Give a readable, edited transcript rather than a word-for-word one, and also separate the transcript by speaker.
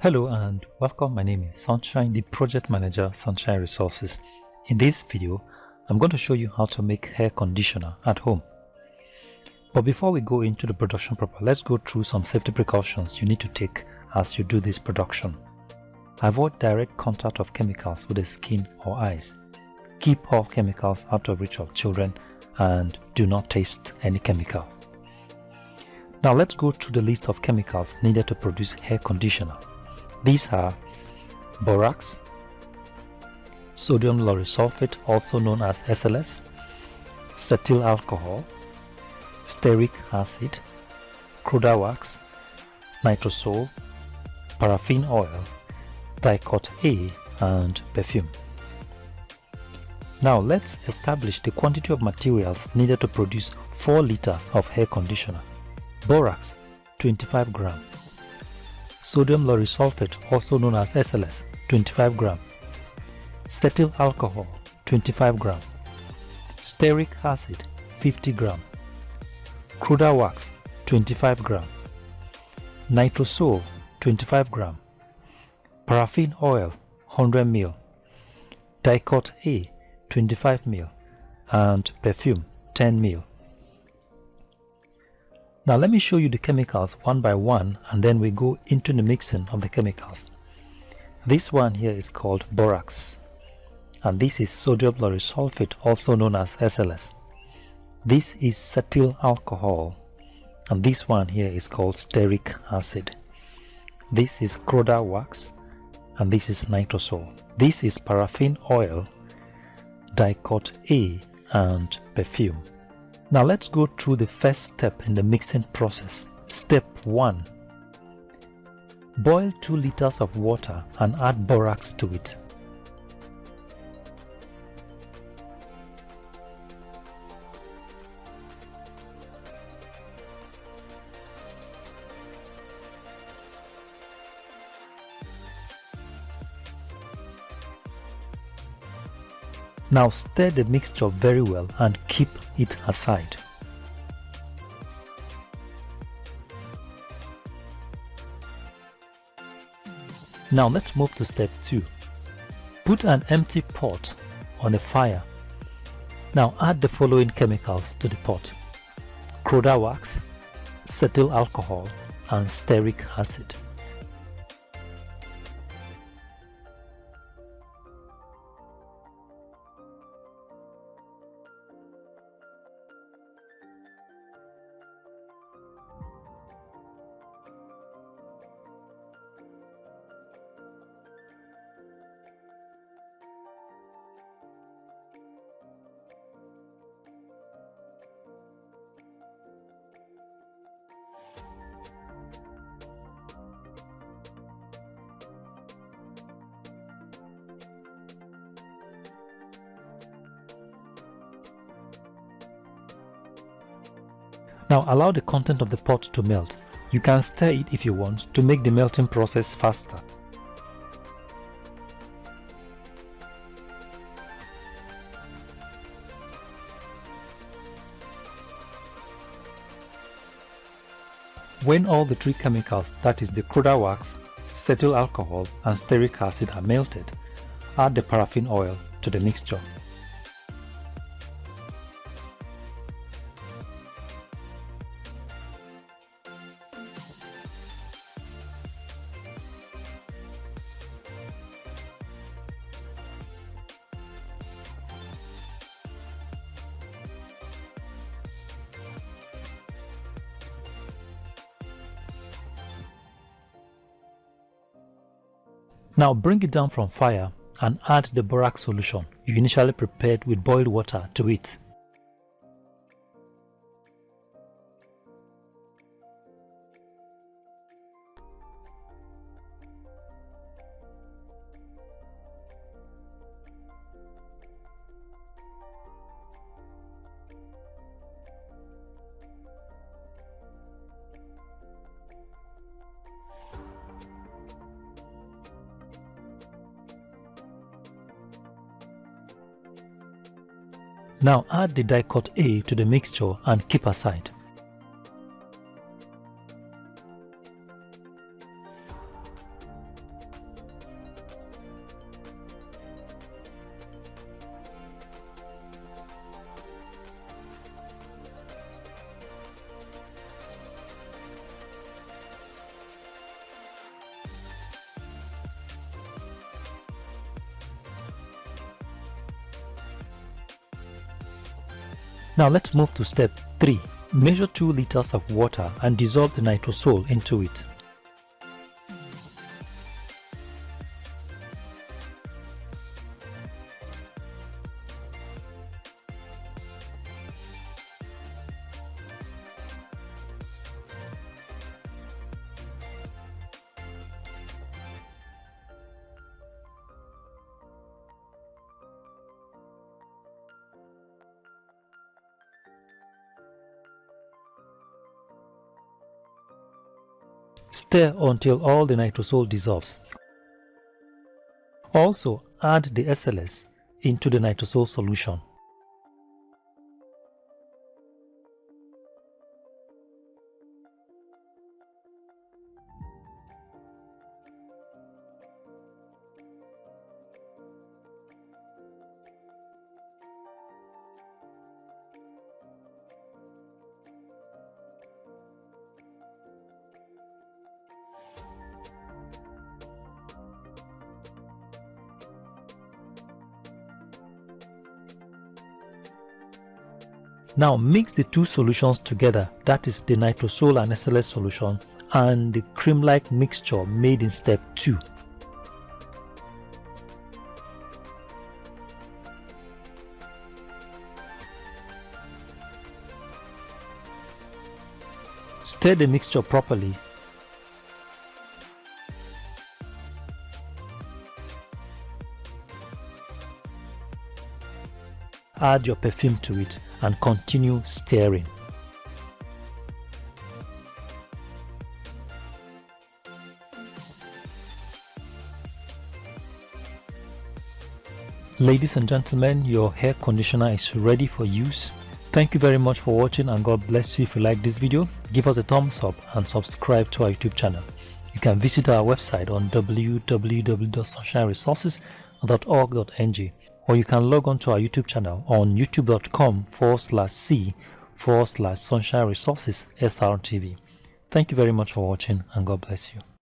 Speaker 1: Hello and welcome. My name is Sunshine, the project manager, Sunshine Resources. In this video, I'm going to show you how to make hair conditioner at home. But before we go into the production proper, let's go through some safety precautions you need to take as you do this production. Avoid direct contact of chemicals with the skin or eyes. Keep all chemicals out of reach of children and do not taste any chemical. Now let's go through the list of chemicals needed to produce hair conditioner. These are borax, sodium lauryl sulfate, also known as SLS, cetyl alcohol, stearic acid, cruda wax, nitrosol, paraffin oil, dicot A, and perfume. Now let's establish the quantity of materials needed to produce 4 liters of hair conditioner. Borax 25 gram, sodium lauryl sulfate, also known as SLS, 25 gram, cetyl alcohol 25 gram, stearic acid 50 gram, cruda wax 25 gram, nitrosol 25 gram, paraffin oil 100 ml, dicot A 25 ml, and perfume 10 ml. Now let me show you the chemicals one by one and then we go into the mixing of the chemicals. This one here is called borax and this is sodium lauryl sulfate, also known as SLS. This is cetyl alcohol and this one here is called stearic acid. This is cruda wax and this is nitrosol. This is paraffin oil, dicot A, and perfume. Now let's go through the first step in the mixing process. Step 1. Boil 2 liters of water and add borax to it. Now stir the mixture very well and keep it aside. Now let's move to step 2. Put an empty pot on a fire. Now add the following chemicals to the pot: cruda wax, cetyl alcohol, and stearic acid. Now allow the content of the pot to melt. You can stir it if you want to make the melting process faster. When all the 3 chemicals, that is the cruda wax, cetyl alcohol, and stearic acid are melted, add the paraffin oil to the mixture. Now bring it down from fire and add the borax solution you initially prepared with boiled water to it. Now add the dicot A to the mixture and keep aside. Now let's move to step 3. Measure 2 liters of water and dissolve the nitrosol into it. Stir until all the nitrosol dissolves. Also, add the SLS into the nitrosol solution. Now mix the two solutions together, that is the nitrosol and SLS solution and the cream-like mixture made in step 2. Stir the mixture properly. Add your perfume to it and continue stirring. Ladies and gentlemen, your hair conditioner is ready for use. Thank you very much for watching and God bless you. If you like this video, give us a thumbs up and subscribe to our YouTube channel. You can visit our website on www.sunshineresources.org.ng, or you can log on to our YouTube channel on youtube.com/c/Sunshine Resources SRTV. Thank you very much for watching and God bless you.